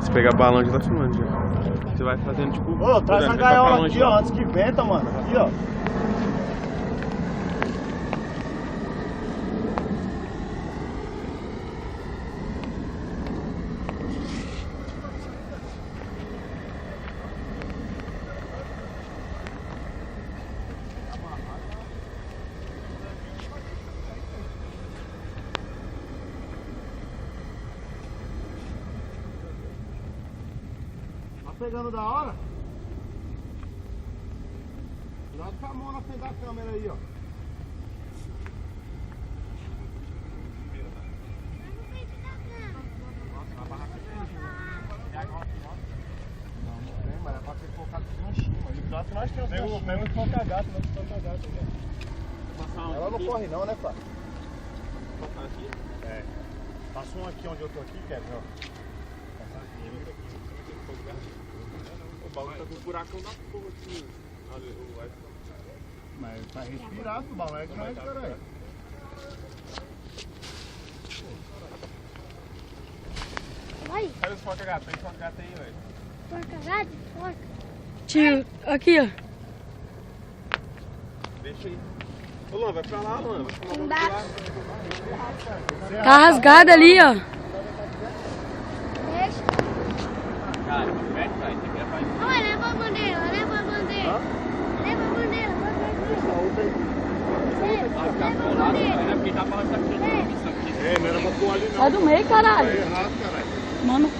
Se pegar balão já tá filmando já. Você vai fazendo tipo... Ô, traz a gaiola aqui, ó, antes que venta, mano. Aqui, ó. Pegando da hora. Cuidado com a mão na frente da câmera aí, ó. Não tem, mas é pra ter colocado tudo no chão. Gato nós temos mesmo que toca gato, nós toca gato aí. Ela não corre não, né, Flávio? Passar aqui? É. Passa um aqui onde eu tô aqui, Kevin, ó. Passar aqui. O balão tá com um buracão na porra assim. Olha o ar. Mas tá respirado o balão, é grande, caralho. Vai. Olha os foca-gato, tem foca-gato aí, velho. Foca-gato? Foca. Tio, aqui, ó. Deixa aí. Ô, Luan, vai pra lá, Luan. Não dá. Tá rasgado ali, ó. Deixa. Cara, vai, tem que levar isso. Olha, leva a bandeira, leva a bandeira. Leva a bandeira, leva a bandeira. Porque já fala isso aqui. É, não era pra pôr ali não. Sai do meio, caralho. Tá errado, caralho. Mano.